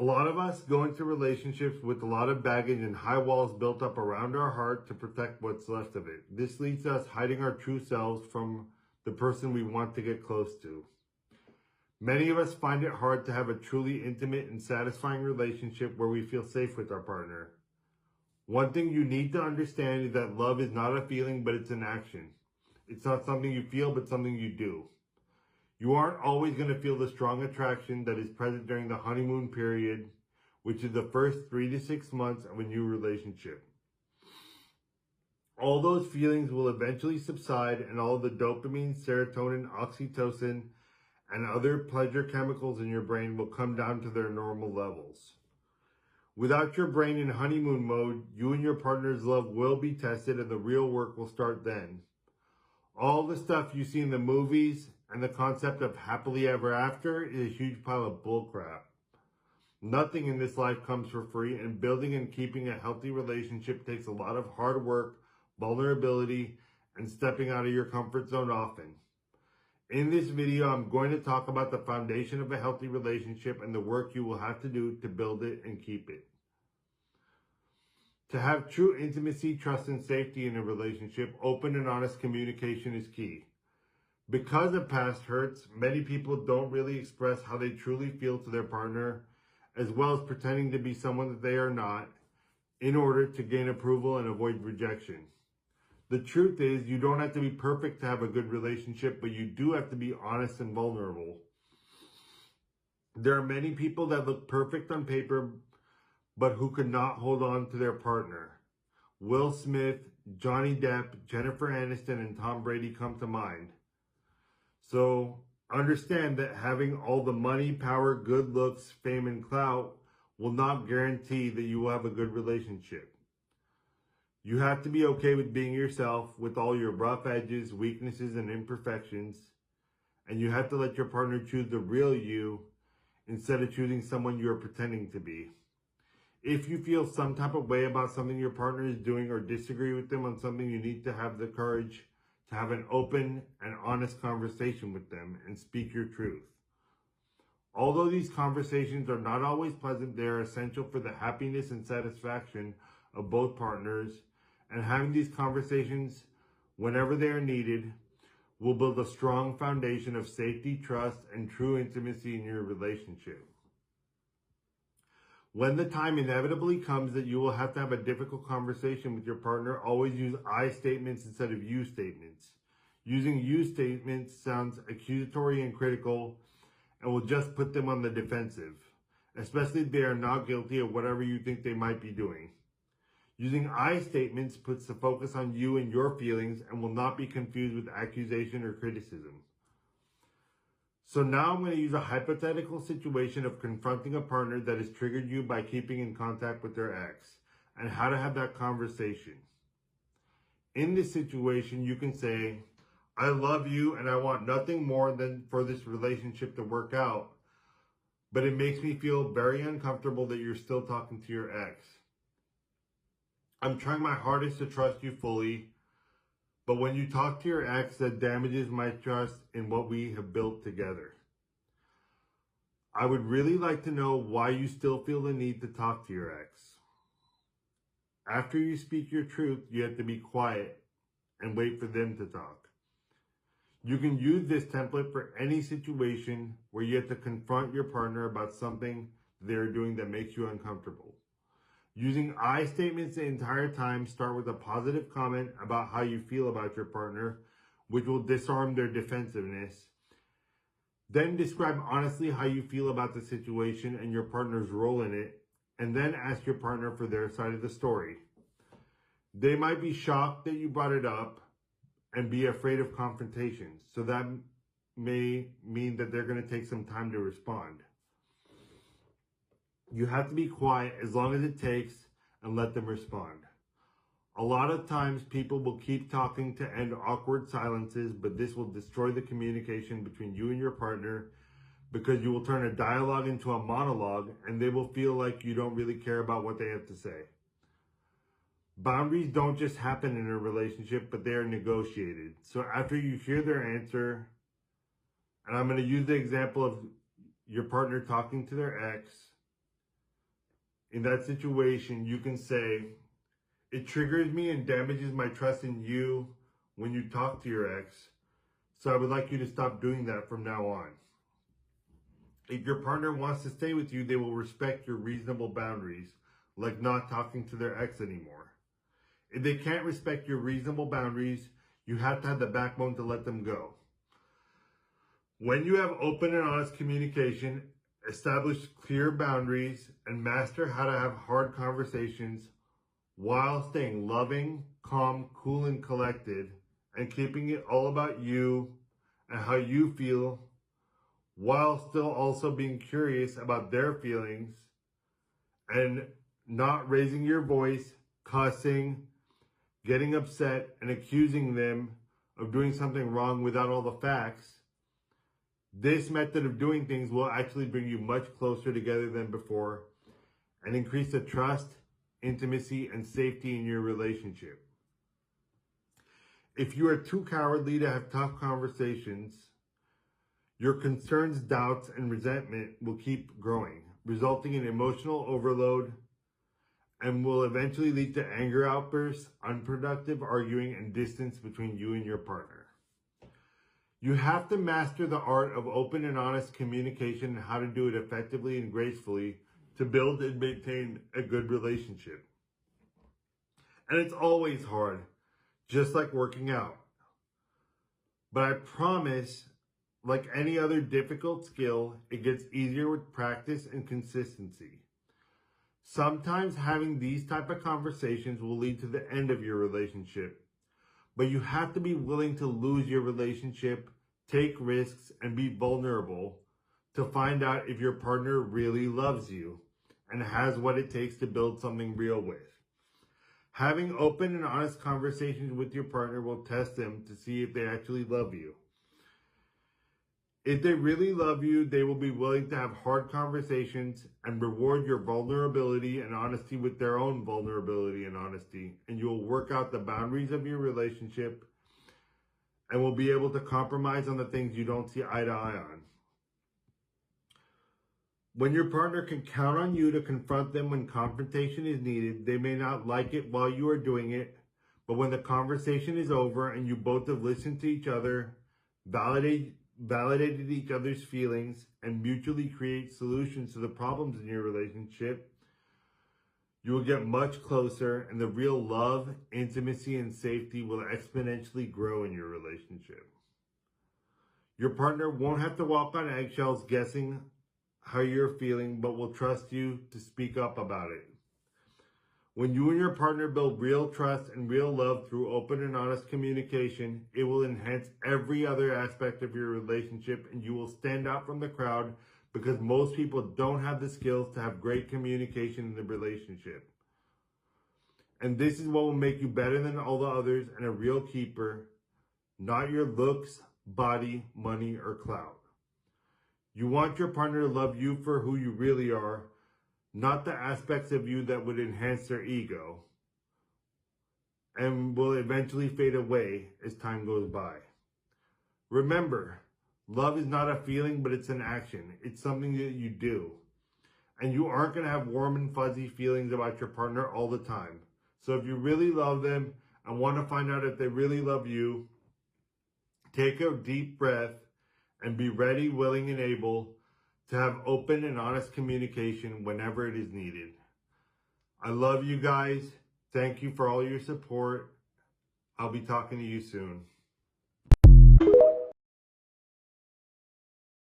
A lot of us go into relationships with a lot of baggage and high walls built up around our heart to protect what's left of it. This leads to us hiding our true selves from the person we want to get close to. Many of us find it hard to have a truly intimate and satisfying relationship where we feel safe with our partner. One thing you need to understand is that love is not a feeling, but it's an action. It's not something you feel, but something you do. You aren't always going to feel the strong attraction that is present during the honeymoon period, which is the first 3 to 6 months of a new relationship. All those feelings will eventually subside, and all the dopamine, serotonin, oxytocin, and other pleasure chemicals in your brain will come down to their normal levels. Without your brain in honeymoon mode, you and your partner's love will be tested and the real work will start then. All the stuff you see in the movies and the concept of happily ever after is a huge pile of bullcrap. Nothing in this life comes for free, and building and keeping a healthy relationship takes a lot of hard work, vulnerability, and stepping out of your comfort zone often. In this video, I'm going to talk about the foundation of a healthy relationship and the work you will have to do to build it and keep it. To have true intimacy, trust, and safety in a relationship, open and honest communication is key. Because of past hurts, many people don't really express how they truly feel to their partner, as well as pretending to be someone that they are not, in order to gain approval and avoid rejection. The truth is, you don't have to be perfect to have a good relationship, but you do have to be honest and vulnerable. There are many people that look perfect on paper, but who could not hold on to their partner. Will Smith, Johnny Depp, Jennifer Aniston, and Tom Brady come to mind. So understand that having all the money, power, good looks, fame, and clout will not guarantee that you will have a good relationship. You have to be okay with being yourself, with all your rough edges, weaknesses, and imperfections. And you have to let your partner choose the real you instead of choosing someone you are pretending to be. If you feel some type of way about something your partner is doing or disagree with them on something, you need to have the courage to have an open and honest conversation with them and speak your truth. Although these conversations are not always pleasant, they are essential for the happiness and satisfaction of both partners, and having these conversations whenever they are needed will build a strong foundation of safety, trust, and true intimacy in your relationship. When the time inevitably comes that you will have to have a difficult conversation with your partner, always use I statements instead of you statements. Using you statements sounds accusatory and critical and will just put them on the defensive, especially if they are not guilty of whatever you think they might be doing. Using I statements puts the focus on you and your feelings and will not be confused with accusation or criticism. So now I'm going to use a hypothetical situation of confronting a partner that has triggered you by keeping in contact with their ex, and how to have that conversation. In this situation, you can say, I love you and I want nothing more than for this relationship to work out, but it makes me feel very uncomfortable that you're still talking to your ex. I'm trying my hardest to trust you fully, but when you talk to your ex, that damages my trust in what we have built together. I would really like to know why you still feel the need to talk to your ex. After you speak your truth, you have to be quiet and wait for them to talk. You can use this template for any situation where you have to confront your partner about something they're doing that makes you uncomfortable. Using I statements the entire time, start with a positive comment about how you feel about your partner, which will disarm their defensiveness. Then describe honestly how you feel about the situation and your partner's role in it, and then ask your partner for their side of the story. They might be shocked that you brought it up and be afraid of confrontation, so that may mean that they're going to take some time to respond. You have to be quiet as long as it takes and let them respond. A lot of times people will keep talking to end awkward silences, but this will destroy the communication between you and your partner because you will turn a dialogue into a monologue and they will feel like you don't really care about what they have to say. Boundaries don't just happen in a relationship, but they are negotiated. So after you hear their answer, and I'm going to use the example of your partner talking to their ex, in that situation, you can say, it triggers me and damages my trust in you when you talk to your ex, so I would like you to stop doing that from now on. If your partner wants to stay with you, they will respect your reasonable boundaries, like not talking to their ex anymore. If they can't respect your reasonable boundaries, you have to have the backbone to let them go. When you have open and honest communication, establish clear boundaries, and master how to have hard conversations while staying loving, calm, cool, and collected, and keeping it all about you and how you feel, while still also being curious about their feelings and not raising your voice, cussing, getting upset, and accusing them of doing something wrong without all the facts. This method of doing things will actually bring you much closer together than before and increase the trust, intimacy, and safety in your relationship. If you are too cowardly to have tough conversations, your concerns, doubts, and resentment will keep growing, resulting in emotional overload, and will eventually lead to anger outbursts, unproductive arguing, and distance between you and your partner. You have to master the art of open and honest communication and how to do it effectively and gracefully to build and maintain a good relationship. And it's always hard, just like working out. But I promise, like any other difficult skill, it gets easier with practice and consistency. Sometimes having these type of conversations will lead to the end of your relationship, but you have to be willing to lose your relationship, take risks, and be vulnerable to find out if your partner really loves you and has what it takes to build something real with. Having open and honest conversations with your partner will test them to see if they actually love you. If they really love you, they will be willing to have hard conversations and reward your vulnerability and honesty with their own vulnerability and honesty. And you will work out the boundaries of your relationship and will be able to compromise on the things you don't see eye to eye on. When your partner can count on you to confront them when confrontation is needed, they may not like it while you are doing it, but when the conversation is over and you both have listened to each other, validated each other's feelings, and mutually create solutions to the problems in your relationship, you will get much closer, and the real love, intimacy, and safety will exponentially grow in your relationship. Your partner won't have to walk on eggshells guessing how you're feeling, but will trust you to speak up about it. When you and your partner build real trust and real love through open and honest communication, it will enhance every other aspect of your relationship, and you will stand out from the crowd because most people don't have the skills to have great communication in the relationship. And this is what will make you better than all the others and a real keeper, not your looks, body, money, or clout. You want your partner to love you for who you really are, not the aspects of you that would enhance their ego and will eventually fade away as time goes by. Remember, love is not a feeling, but it's an action. It's something that you do. And you aren't going to have warm and fuzzy feelings about your partner all the time. So if you really love them and want to find out if they really love you, take a deep breath and be ready, willing, and able to have open and honest communication whenever it is needed. I love you guys. Thank you for all your support. I'll be talking to you soon.